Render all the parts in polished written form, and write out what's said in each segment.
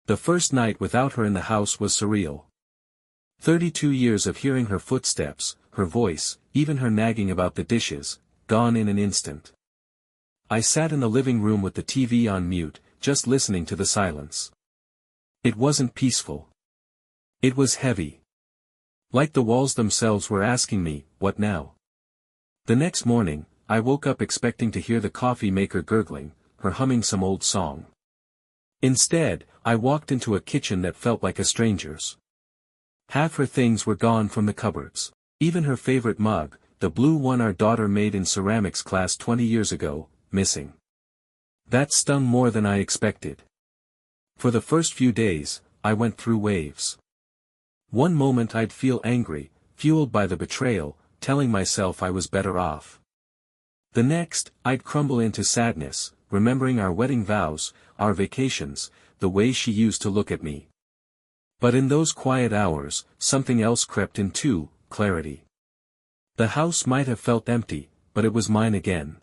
The first night without her in the house was surreal. 32 years of hearing her footsteps, her voice, even her nagging about the dishes, gone in an instant. I sat in the living room with the TV on mute, just listening to the silence. It wasn't peaceful. It was heavy. Like the walls themselves were asking me, what now? The next morning, I woke up expecting to hear the coffee maker gurgling, her humming some old song. Instead, I walked into a kitchen that felt like a stranger's. Half her things were gone from the cupboards. Even her favorite mug, the blue one our daughter made in ceramics class 20 years ago, missing. That stung more than I expected. For the first few days, I went through waves. One moment I'd feel angry, fueled by the betrayal, telling myself I was better off. The next, I'd crumble into sadness, remembering our wedding vows, our vacations, the way she used to look at me. But in those quiet hours, something else crept in too, clarity. The house might have felt empty, but it was mine again.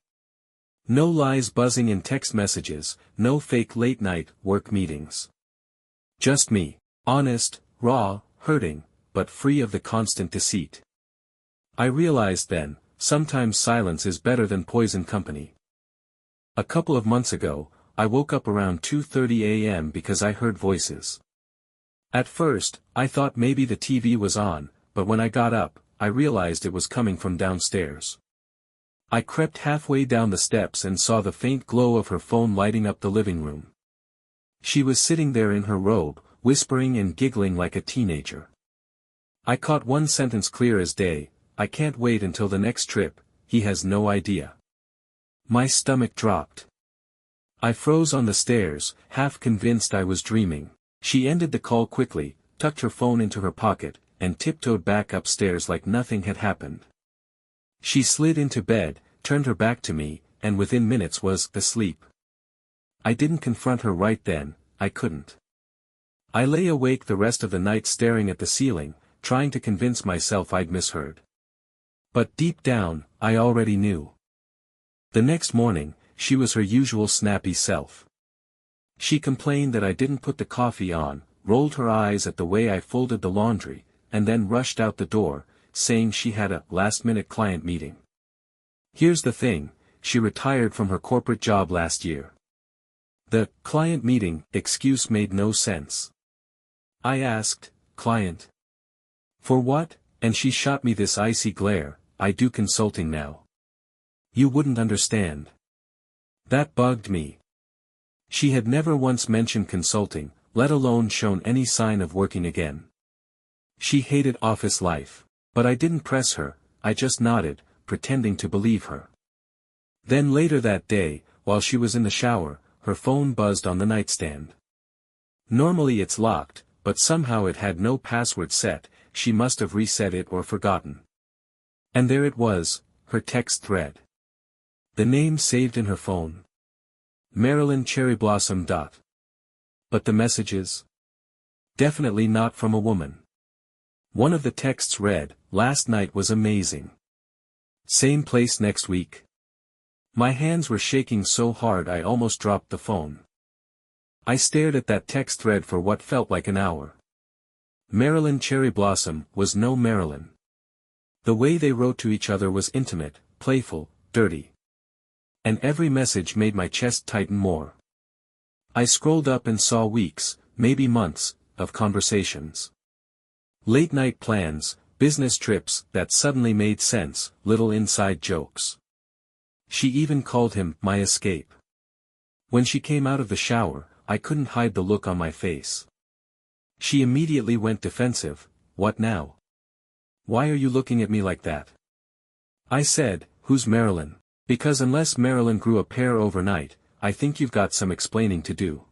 No lies buzzing in text messages, no fake late-night work meetings. Just me, honest, raw, hurting, but free of the constant deceit. I realized then, sometimes silence is better than poison company. A couple of months ago, I woke up around 2:30 a.m. because I heard voices. At first, I thought maybe the TV was on, but when I got up, I realized it was coming from downstairs. I crept halfway down the steps and saw the faint glow of her phone lighting up the living room. She was sitting there in her robe, whispering and giggling like a teenager. I caught one sentence clear as day, "I can't wait until the next trip, he has no idea." My stomach dropped. I froze on the stairs, half convinced I was dreaming. She ended the call quickly, tucked her phone into her pocket, and tiptoed back upstairs like nothing had happened. She slid into bed, turned her back to me, and within minutes was asleep. I didn't confront her right then, I couldn't. I lay awake the rest of the night staring at the ceiling, trying to convince myself I'd misheard. But deep down, I already knew. The next morning, she was her usual snappy self. She complained that I didn't put the coffee on, rolled her eyes at the way I folded the laundry, and then rushed out the door, saying she had a last-minute client meeting. Here's the thing, she retired from her corporate job last year. The client meeting excuse made no sense. I asked, "Client? For what?" And she shot me this icy glare, "I do consulting now. You wouldn't understand." That bugged me. She had never once mentioned consulting, let alone shown any sign of working again. She hated office life. But I didn't press her, I just nodded, pretending to believe her. Then later that day, while she was in the shower, her phone buzzed on the nightstand. Normally it's locked, but somehow it had no password set, she must have reset it or forgotten. And there it was, her text thread. The name saved in her phone. Marilyn Cherryblossom. But the messages? Definitely not from a woman. One of the texts read, "Last night was amazing. Same place next week." My hands were shaking so hard I almost dropped the phone. I stared at that text thread for what felt like an hour. Marilyn Cherryblossom was no Marilyn. The way they wrote to each other was intimate, playful, dirty. And every message made my chest tighten more. I scrolled up and saw weeks, maybe months, of conversations. Late-night plans, business trips that suddenly made sense, little inside jokes. She even called him my escape. When she came out of the shower, I couldn't hide the look on my face. She immediately went defensive. "What now? Why are you looking at me like that?" I said, "Who's Marilyn? Because unless Marilyn grew a pair overnight, I think you've got some explaining to do."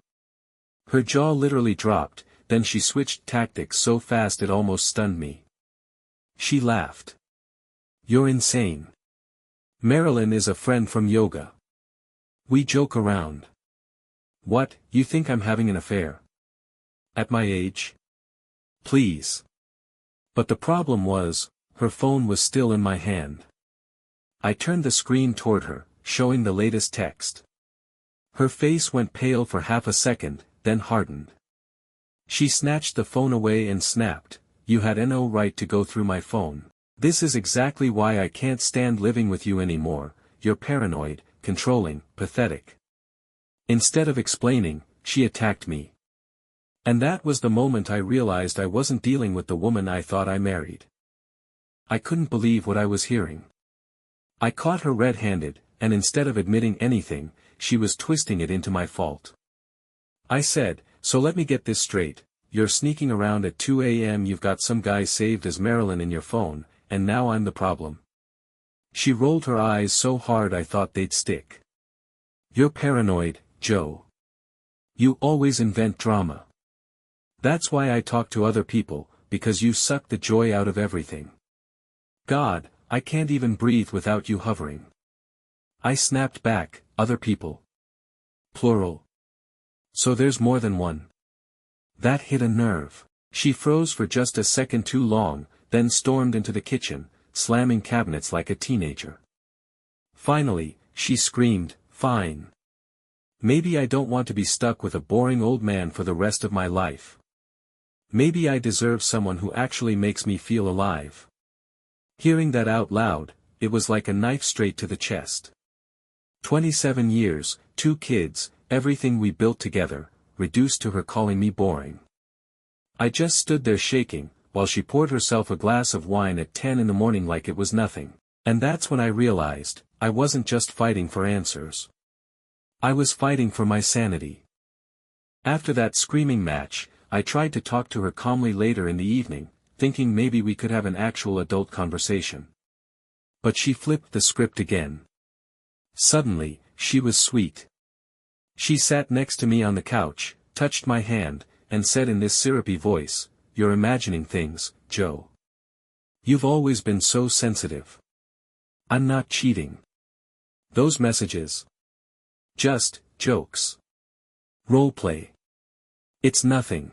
Her jaw literally dropped, then she switched tactics so fast it almost stunned me. She laughed. "You're insane. Marilyn is a friend from yoga. We joke around." "What, you think I'm having an affair? At my age? Please." But the problem was, her phone was still in my hand. I turned the screen toward her, showing the latest text. Her face went pale for half a second, then hardened. She snatched the phone away and snapped, "You had no right to go through my phone. This is exactly why I can't stand living with you anymore. You're paranoid, controlling, pathetic." Instead of explaining, she attacked me. And that was the moment I realized I wasn't dealing with the woman I thought I married. I couldn't believe what I was hearing. I caught her red-handed, and instead of admitting anything, she was twisting it into my fault. I said, "So let me get this straight, you're sneaking around at 2 a.m. You've got some guy saved as Marilyn in your phone, and now I'm the problem." She rolled her eyes so hard I thought they'd stick. "You're paranoid, Joe. You always invent drama. That's why I talk to other people, because you suck the joy out of everything. God, I can't even breathe without you hovering." I snapped back, "Other people. Plural. So there's more than one." That hit a nerve. She froze for just a second too long, then stormed into the kitchen, slamming cabinets like a teenager. Finally, she screamed, "Fine. Maybe I don't want to be stuck with a boring old man for the rest of my life. Maybe I deserve someone who actually makes me feel alive." Hearing that out loud, it was like a knife straight to the chest. 27 years, 2 kids, everything we built together, reduced to her calling me boring. I just stood there shaking, while she poured herself a glass of wine at 10 in the morning like it was nothing. And that's when I realized, I wasn't just fighting for answers. I was fighting for my sanity. After that screaming match, I tried to talk to her calmly later in the evening, thinking maybe we could have an actual adult conversation. But she flipped the script again. Suddenly, she was sweet. She sat next to me on the couch, touched my hand, and said in this syrupy voice, "You're imagining things, Joe. You've always been so sensitive. I'm not cheating. Those messages. Just jokes. Roleplay. It's nothing."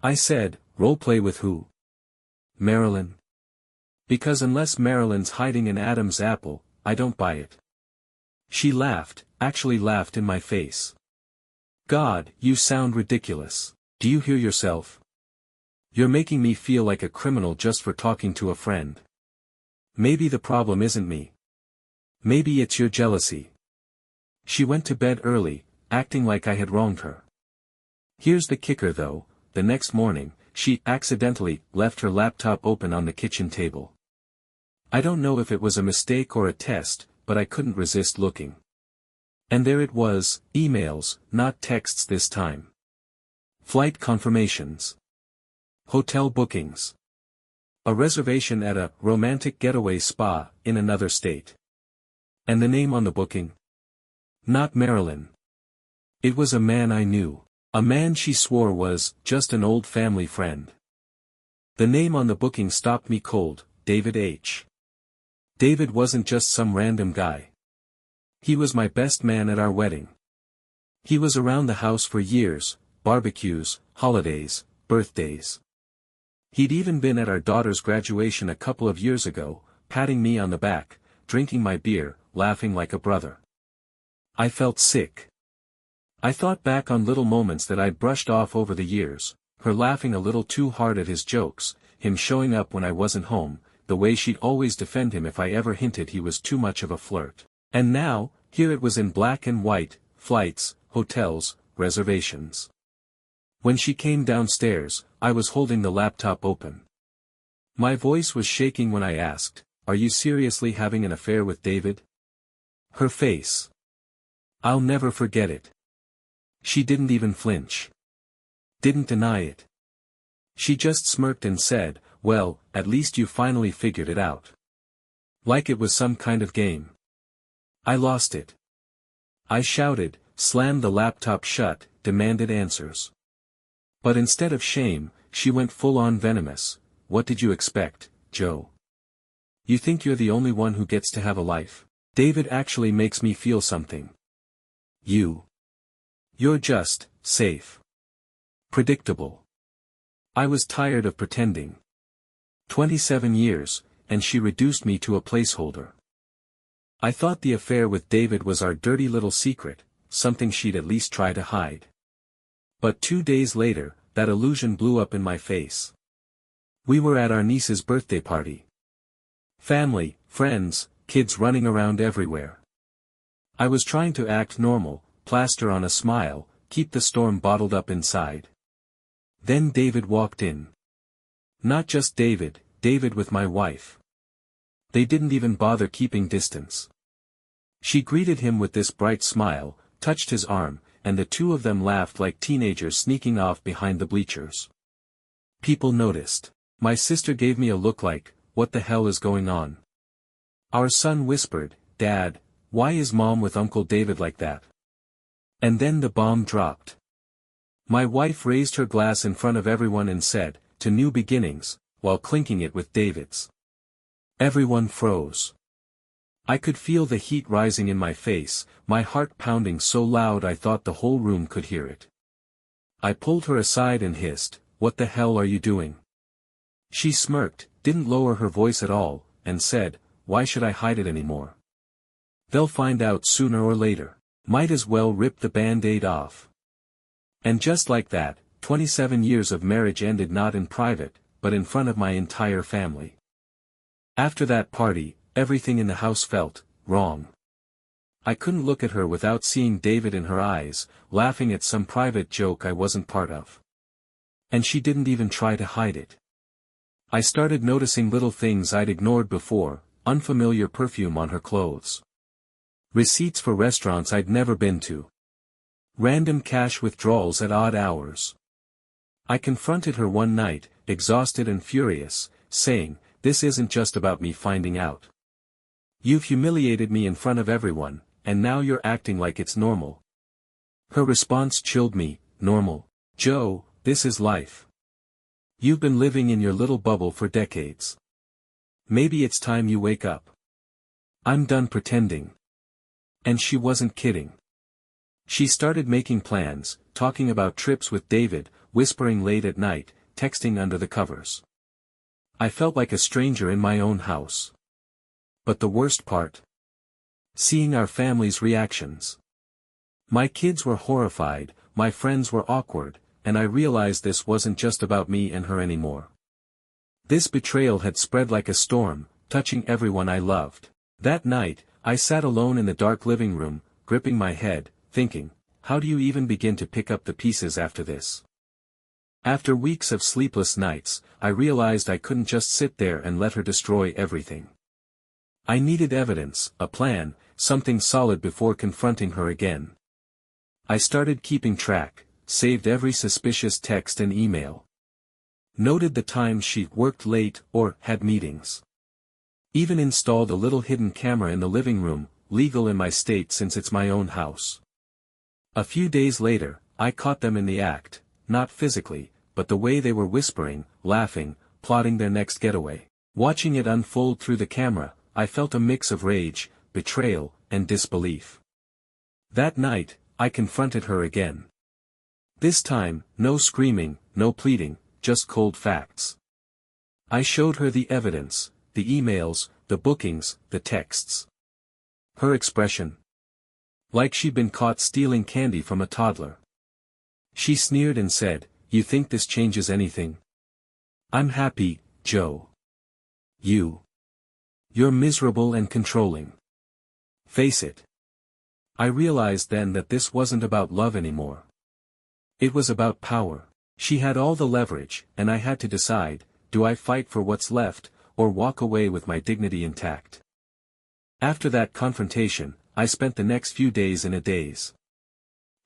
I said, "Roleplay with who?" "Marilyn. Because unless Marilyn's hiding an Adam's apple, I don't buy it." She laughed, actually laughed in my face. "God, you sound ridiculous. Do you hear yourself? You're making me feel like a criminal just for talking to a friend. Maybe the problem isn't me. Maybe it's your jealousy." She went to bed early, acting like I had wronged her. Here's the kicker though, the next morning, she accidentally left her laptop open on the kitchen table. I don't know if it was a mistake or a test, but I couldn't resist looking. And there it was, emails, not texts this time. Flight confirmations. Hotel bookings. A reservation at a romantic getaway spa in another state. And the name on the booking? Not Marilyn. It was a man I knew. A man she swore was just an old family friend. The name on the booking stopped me cold, David H. David wasn't just some random guy. He was my best man at our wedding. He was around the house for years, barbecues, holidays, birthdays. He'd even been at our daughter's graduation a couple of years ago, patting me on the back, drinking my beer, laughing like a brother. I felt sick. I thought back on little moments that I'd brushed off over the years, her laughing a little too hard at his jokes, him showing up when I wasn't home, the way she'd always defend him if I ever hinted he was too much of a flirt. And now, here it was in black and white, flights, hotels, reservations. When she came downstairs, I was holding the laptop open. My voice was shaking when I asked, "Are you seriously having an affair with David?" Her face. I'll never forget it. She didn't even flinch. Didn't deny it. She just smirked and said, "Well, at least you finally figured it out." Like it was some kind of game. I lost it. I shouted, slammed the laptop shut, demanded answers. But instead of shame, she went full-on venomous. "What did you expect, Joe? You think you're the only one who gets to have a life? David actually makes me feel something. You're just, safe. Predictable." I was tired of pretending. 27 years, and she reduced me to a placeholder. I thought the affair with David was our dirty little secret, something she'd at least try to hide. But 2 days later, that illusion blew up in my face. We were at our niece's birthday party. Family, friends, kids running around everywhere. I was trying to act normal, plaster on a smile, keep the storm bottled up inside. Then David walked in. Not just David, David with my wife. They didn't even bother keeping distance. She greeted him with this bright smile, touched his arm, and the two of them laughed like teenagers sneaking off behind the bleachers. People noticed. My sister gave me a look like, what the hell is going on? Our son whispered, Dad, why is Mom with Uncle David like that? And then the bomb dropped. My wife raised her glass in front of everyone and said, to new beginnings, while clinking it with David's. Everyone froze. I could feel the heat rising in my face, my heart pounding so loud I thought the whole room could hear it. I pulled her aside and hissed, what the hell are you doing? She smirked, didn't lower her voice at all, and said, why should I hide it anymore? They'll find out sooner or later. Might as well rip the band-aid off. And just like that, 27 years of marriage ended not in private, but in front of my entire family. After that party, everything in the house felt wrong. I couldn't look at her without seeing David in her eyes, laughing at some private joke I wasn't part of. And she didn't even try to hide it. I started noticing little things I'd ignored before, unfamiliar perfume on her clothes. Receipts for restaurants I'd never been to. Random cash withdrawals at odd hours. I confronted her one night, exhausted and furious, saying, this isn't just about me finding out. You've humiliated me in front of everyone, and now you're acting like it's normal. Her response chilled me, normal? Joe, this is life. You've been living in your little bubble for decades. Maybe it's time you wake up. I'm done pretending. And she wasn't kidding. She started making plans, talking about trips with David, whispering late at night, texting under the covers. I felt like a stranger in my own house. But the worst part? Seeing our family's reactions. My kids were horrified, my friends were awkward, and I realized this wasn't just about me and her anymore. This betrayal had spread like a storm, touching everyone I loved. That night, I sat alone in the dark living room, gripping my head, thinking, how do you even begin to pick up the pieces after this? After weeks of sleepless nights, I realized I couldn't just sit there and let her destroy everything. I needed evidence, a plan, something solid before confronting her again. I started keeping track, saved every suspicious text and email. Noted the times she worked late or had meetings. Even installed a little hidden camera in the living room, legal in my state since it's my own house. A few days later, I caught them in the act, not physically, but the way they were whispering, laughing, plotting their next getaway. Watching it unfold through the camera, I felt a mix of rage, betrayal, and disbelief. That night, I confronted her again. This time, no screaming, no pleading, just cold facts. I showed her the evidence. The emails, the bookings, the texts. Her expression? Like she'd been caught stealing candy from a toddler. She sneered and said, you think this changes anything? I'm happy, Joe. You're miserable and controlling. Face it. I realized then that this wasn't about love anymore. It was about power. She had all the leverage, and I had to decide, do I fight for what's left, or walk away with my dignity intact? After that confrontation, I spent the next few days in a daze.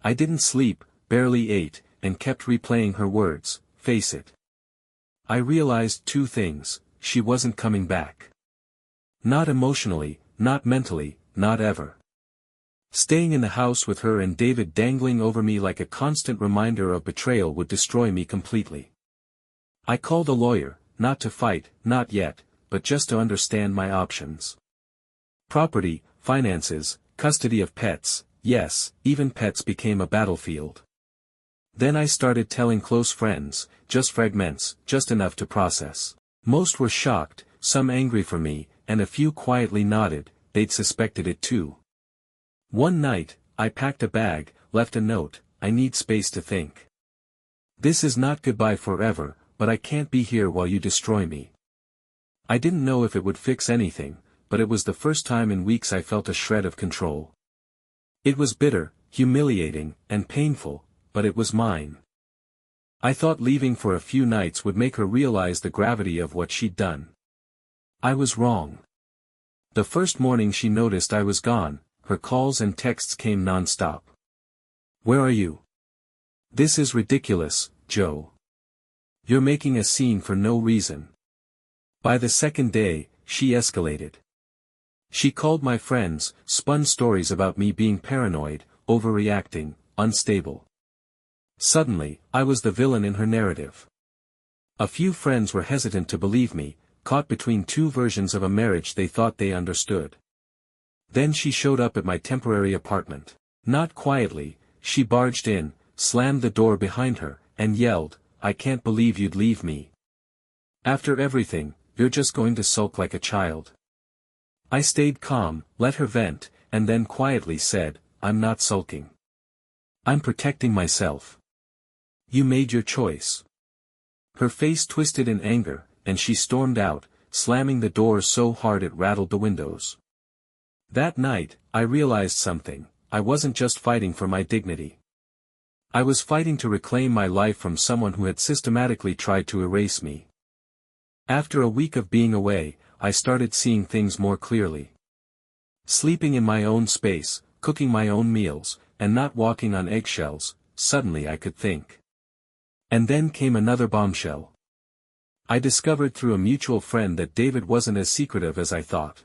I didn't sleep, barely ate, and kept replaying her words, face it. I realized two things, she wasn't coming back. Not emotionally, not mentally, not ever. Staying in the house with her and David dangling over me like a constant reminder of betrayal would destroy me completely. I called a lawyer, not to fight, not yet, but just to understand my options. Property, finances, custody of pets, yes, even pets became a battlefield. Then I started telling close friends, just fragments, just enough to process. Most were shocked, some angry for me, and a few quietly nodded, they'd suspected it too. One night, I packed a bag, left a note, I need space to think. This is not goodbye forever, but I can't be here while you destroy me. I didn't know if it would fix anything, but it was the first time in weeks I felt a shred of control. It was bitter, humiliating, and painful, but it was mine. I thought leaving for a few nights would make her realize the gravity of what she'd done. I was wrong. The first morning she noticed I was gone, her calls and texts came non-stop. "Where are you? This is ridiculous, Joe. You're making a scene for no reason." By the second day, she escalated. She called my friends, spun stories about me being paranoid, overreacting, unstable. Suddenly, I was the villain in her narrative. A few friends were hesitant to believe me, caught between two versions of a marriage they thought they understood. Then she showed up at my temporary apartment. Not quietly, she barged in, slammed the door behind her, and yelled, "I can't believe you'd leave me. After everything, you're just going to sulk like a child." I stayed calm, let her vent, and then quietly said, "I'm not sulking. I'm protecting myself. You made your choice." Her face twisted in anger, and she stormed out, slamming the door so hard it rattled the windows. That night, I realized something. I wasn't just fighting for my dignity. I was fighting to reclaim my life from someone who had systematically tried to erase me. After a week of being away, I started seeing things more clearly. Sleeping in my own space, cooking my own meals, and not walking on eggshells, suddenly I could think. And then came another bombshell. I discovered through a mutual friend that David wasn't as secretive as I thought.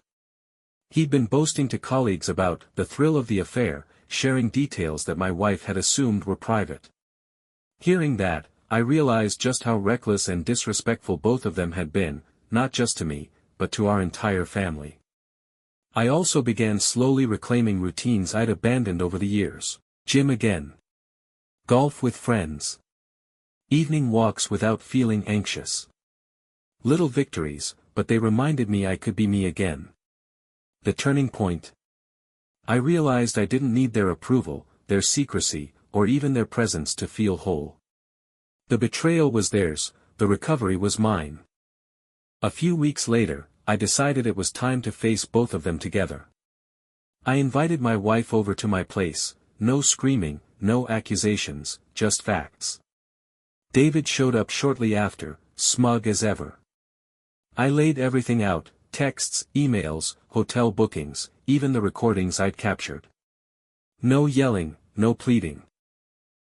He'd been boasting to colleagues about the thrill of the affair, sharing details that my wife had assumed were private. Hearing that, I realized just how reckless and disrespectful both of them had been, not just to me, but to our entire family. I also began slowly reclaiming routines I'd abandoned over the years. Gym again. Golf with friends. Evening walks without feeling anxious. Little victories, but they reminded me I could be me again. The turning point. I realized I didn't need their approval, their secrecy, or even their presence to feel whole. The betrayal was theirs, the recovery was mine. A few weeks later, I decided it was time to face both of them together. I invited my wife over to my place, no screaming, no accusations, just facts. David showed up shortly after, smug as ever. I laid everything out, texts, emails, hotel bookings, even the recordings I'd captured. No yelling, no pleading.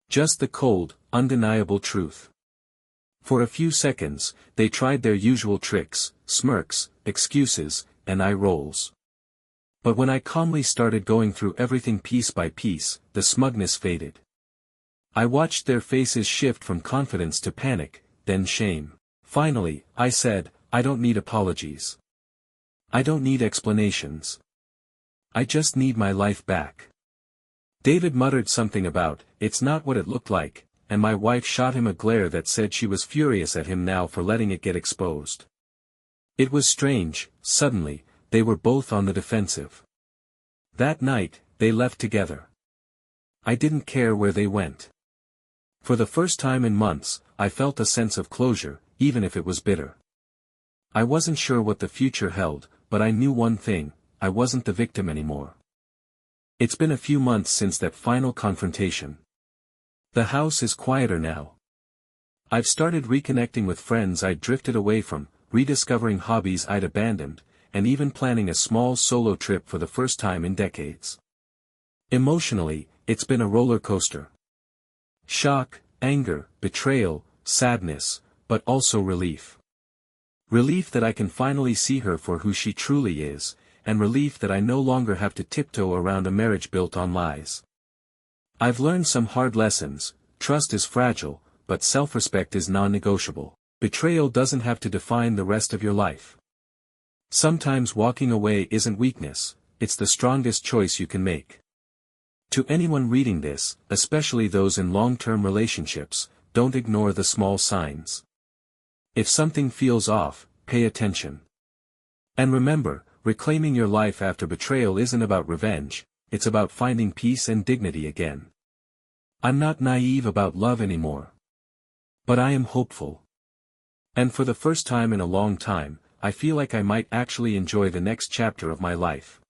Just the cold, undeniable truth. For a few seconds, they tried their usual tricks, smirks, excuses, and eye rolls. But when I calmly started going through everything piece by piece, the smugness faded. I watched their faces shift from confidence to panic, then shame. Finally, I said, "I don't need apologies. I don't need explanations. I just need my life back." David muttered something about, "It's not what it looked like," and my wife shot him a glare that said she was furious at him now for letting it get exposed. It was strange, suddenly, they were both on the defensive. That night, they left together. I didn't care where they went. For the first time in months, I felt a sense of closure, even if it was bitter. I wasn't sure what the future held, but I knew one thing, I wasn't the victim anymore. It's been a few months since that final confrontation. The house is quieter now. I've started reconnecting with friends I'd drifted away from, rediscovering hobbies I'd abandoned, and even planning a small solo trip for the first time in decades. Emotionally, it's been a roller coaster. Shock, anger, betrayal, sadness, but also relief. Relief that I can finally see her for who she truly is, and relief that I no longer have to tiptoe around a marriage built on lies. I've learned some hard lessons. Trust is fragile, but self-respect is non-negotiable. Betrayal doesn't have to define the rest of your life. Sometimes walking away isn't weakness, it's the strongest choice you can make. To anyone reading this, especially those in long-term relationships, don't ignore the small signs. If something feels off, pay attention. And remember, reclaiming your life after betrayal isn't about revenge, it's about finding peace and dignity again. I'm not naive about love anymore. But I am hopeful. And for the first time in a long time, I feel like I might actually enjoy the next chapter of my life.